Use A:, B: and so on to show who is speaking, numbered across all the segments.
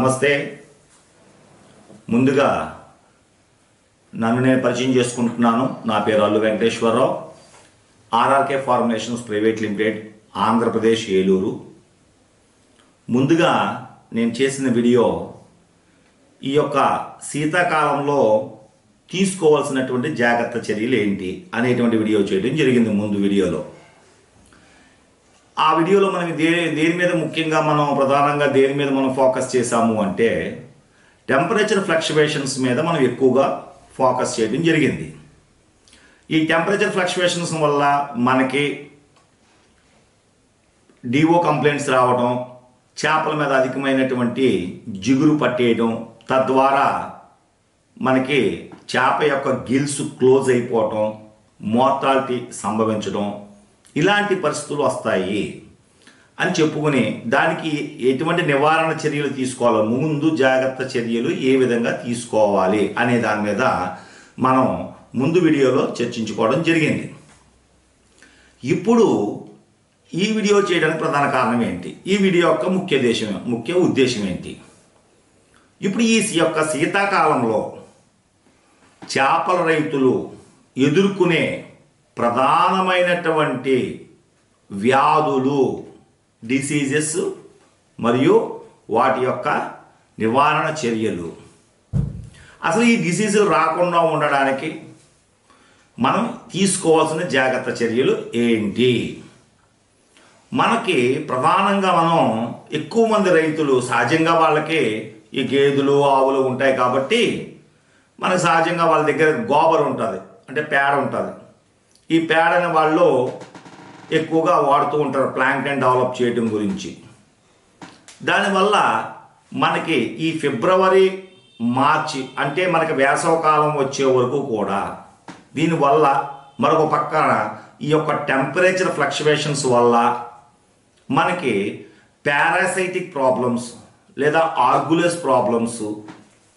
A: నమస్తే. ముందుగా నన్ను నేను పరిచయం చేసుకుంటున్నాను. నా పేరు Allu Venkateswararao, RRK formulations private limited, Andhra Pradesh, Eluru. ముందుగా నేను చేసిన వీడియో ఈ యొక్క శీతాకాలంలో తీసుకోవాల్సినటువంటి జాగ్రత్త చర్యలు ఏంటి అనేటువంటి వీడియో చేయడం జరిగింది. ముందు వీడియోలో ఆ వీడియోలో మనం దేని మీద ముఖ్యంగా ప్రధానంగా దేని మీద ఫోకస్ చేశాము అంటే టెంపరేచర్ ఫ్లక్చువేషన్స్ మీద మనం ఎక్కువగా ఫోకస్ చేయడం జరిగింది. ఈ టెంపరేచర్ ఫ్లక్చువేషన్స్ వల్ల మనకి డిఓ కంప్లైంట్స్ రావడం, చేపల మీద అధికమైనటువంటి జిగురు పట్టేయడం, తద్వారా మనకి చేప యొక్క గిల్స్ క్లోజ్ అయిపోవటం, మోర్టాలిటీ సంభవించడం, ఇలాంటి పరిస్థితులు వస్తాయి అని చెప్పుకుని దానికి ఎటువంటి నివారణ చర్యలు తీసుకోవాలో, ముందు జాగ్రత్త చర్యలు ఏ విధంగా తీసుకోవాలి అనే దాని మీద మనం ముందు వీడియోలో చర్చించుకోవడం జరిగింది. ఇప్పుడు ఈ వీడియో చేయడానికి ప్రధాన కారణం ఏంటి, ఈ వీడియో యొక్క ముఖ్య ఉద్దేశం ఏంటి? ఇప్పుడు ఈ యొక్క శీతాకాలంలో చేపల రైతులు ఎదుర్కొనే ప్రధానమైనటువంటి వ్యాధులు, డిసీజెస్ మరియు వాటి యొక్క నివారణ చర్యలు. అసలు ఈ డిసీజులు రాకుండా ఉండడానికి మనం తీసుకోవాల్సిన జాగ్రత్త చర్యలు ఏంటి? మనకి ప్రధానంగా ఎక్కువ మంది రైతులు సహజంగా వాళ్ళకి ఈ గేదెలు, ఆవులు ఉంటాయి కాబట్టి మనకు సహజంగా వాళ్ళ దగ్గర గోబర్ ఉంటుంది, అంటే పేడ ఉంటుంది. ఈ పేడని వాళ్ళు ఎక్కువగా వాడుతూ ఉంటారు ప్లాంక్టన్ డెవలప్ చేయడం గురించి. దానివల్ల మనకి ఈ ఫిబ్రవరి, మార్చి అంటే మనకి వేసవకాలం వచ్చే వరకు కూడా దీనివల్ల మరొక పక్కన ఈ యొక్క టెంపరేచర్ ఫ్లక్చువేషన్స్ వల్ల మనకి పారాసైటిక్ ప్రాబ్లమ్స్ లేదా ఆర్గులస్ ప్రాబ్లమ్స్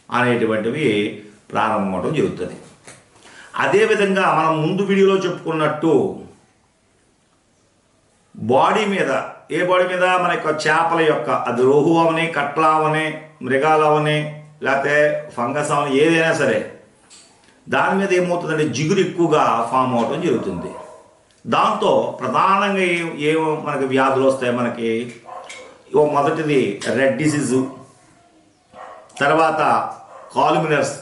A: అనేటువంటివి ప్రారంభమవడం జరుగుతుంది. అదేవిధంగా మనం ముందు వీడియోలో చెప్పుకున్నట్టు బాడీ మీద, ఏ బాడీ మీద మన యొక్క చేపల యొక్క, అది రోహు అవని, కట్ల అవని, మృగాలు అవని, లేకపోతే ఫంగస్ అవని, ఏదైనా సరే దాని మీద ఏమవుతుందంటే జిగురు ఎక్కువగా ఫామ్ అవడం జరుగుతుంది. దాంతో ప్రధానంగా మనకి వ్యాధులు వస్తాయి. మనకి మొదటిది రెడ్ డిసీజు, తర్వాత కాలుమినర్స్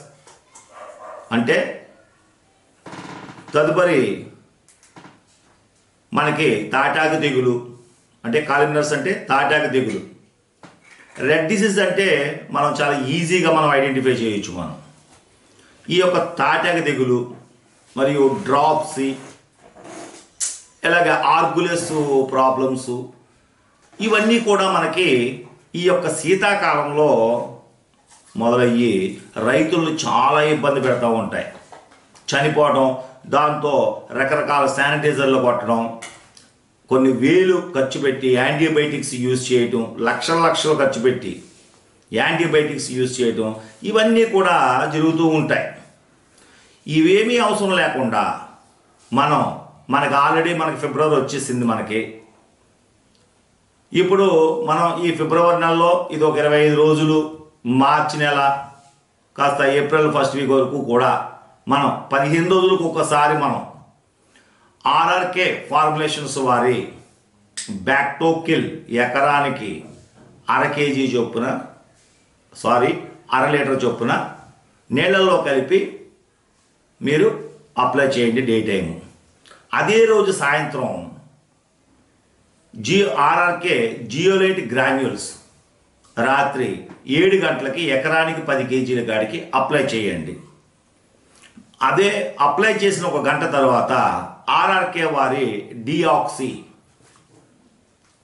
A: అంటే తదుపరి మనకి తాటాకు తెగులు, అంటే కాలిమినర్స్ అంటే తాటాకు తెగులు. రెడ్ డిసీజ్ అంటే మనం చాలా ఈజీగా ఐడెంటిఫై చేయొచ్చు. ఈ యొక్క తాటాకు తెగులు మరియు డ్రాప్స్, ఇలాగ ఆర్గులస్ ప్రాబ్లమ్స్, ఇవన్నీ కూడా మనకి ఈ యొక్క శీతాకాలంలో మొదలయ్యి రైతులను చాలా ఇబ్బంది పెడతా ఉంటాయి, చనిపోవడం. దాంతో రకరకాల శానిటైజర్లు కొట్టడం, కొన్ని వేలు ఖర్చు పెట్టి యాంటీబయాటిక్స్ యూజ్ చేయటం, లక్షలు ఖర్చు పెట్టి యాంటీబయాటిక్స్ యూజ్ చేయటం, ఇవన్నీ కూడా జరుగుతూ ఉంటాయి. ఇవేమీ అవసరం లేకుండా మనకి ఆల్రెడీ ఫిబ్రవరి వచ్చేసింది. ఇప్పుడు ఈ ఫిబ్రవరి నెలలో ఇది ఒక 25 రోజులు, మార్చి నెల కాస్త ఏప్రిల్ ఫస్ట్ వీక్ వరకు కూడా 15 రోజులకు ఒకసారి ఆర్ఆర్కే ఫార్ములేషన్స్ వారి బ్యాక్టోకిల్ ఎకరానికి అర లీటర్ చొప్పున నీళ్ళల్లో కలిపి మీరు అప్లై చేయండి డే టైము. అదే రోజు సాయంత్రం ఆర్ఆర్కే జియోలైట్ గ్రాన్యూల్స్ రాత్రి 7 గంటలకి ఎకరానికి 10 కేజీల కాడికి అప్లై చేయండి. అదే అప్లై చేసిన ఒక గంట తర్వాత ఆర్ఆర్కే వారి డిఆక్సీ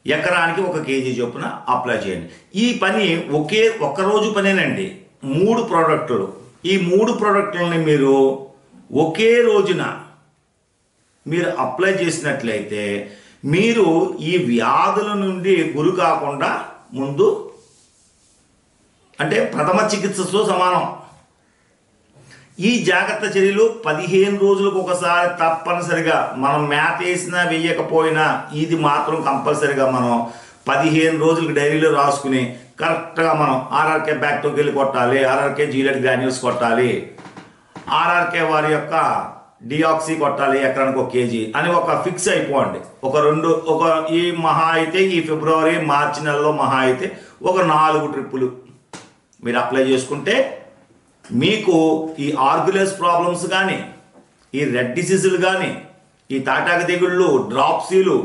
A: ఎకరానికి 1 కేజీ చొప్పున అప్లై చేయండి. ఈ పని ఒక్క రోజు పనేనండి. 3 ప్రోడక్టులు. ఈ 3 ప్రోడక్టులని మీరు ఒకే రోజున మీరు అప్లై చేసినట్లయితే మీరు ఈ వ్యాధుల నుండి గురి కాకుండా ముందు, అంటే ప్రథమ చికిత్సతో సమానం. ఈ జాగ్రత్త చర్యలు 15 రోజులకు ఒకసారి తప్పనిసరిగా మేత వేసినా వేయకపోయినా ఇది మాత్రం కంపల్సరిగా 15 రోజులకు డైరీలో రాసుకుని కరెక్ట్గా మనం ఆర్ఆర్కే బ్యాక్టోకి వెళ్ళి కొట్టాలి, ఆర్ఆర్కే జీలెట్ గ్రాన్యూల్స్ కొట్టాలి, ఆర్ఆర్కే వారి యొక్క డిఆక్సీ కొట్టాలి ఎకరానికి 1 kg అని ఒక ఫిక్స్ అయిపోండి. ఈ మహా అయితే ఈ ఫిబ్రవరి మార్చి నెలలో మహా అయితే ఒక 4 ట్రిప్పులు మీరు అప్లై చేసుకుంటే మీకు ఈ ఆర్గులెస్ ప్రాబ్లమ్స్ కానీ, ఈ రెడ్ డిసీజులు కానీ, ఈ తాటాకు తెగుళ్ళు, డ్రాప్సీలు,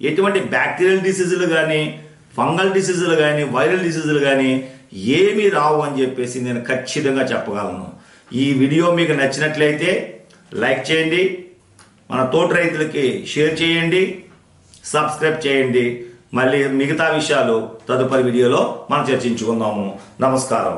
A: ఎటువంటి బ్యాక్టీరియల్ డిసీజులు కానీ, ఫంగల్ డిసీజులు కానీ, వైరల్ డిసీజులు కానీ ఏమీ రావు అని చెప్పేసి నేను ఖచ్చితంగా చెప్పగలను. ఈ వీడియో మీకు నచ్చినట్లయితే లైక్ చేయండి, మన తోటి రైతులకి షేర్ చేయండి, సబ్స్క్రైబ్ చేయండి. మళ్ళీ మిగతా విషయాలు తదుపరి వీడియోలో మనం చర్చించుకుందాము. నమస్కారం.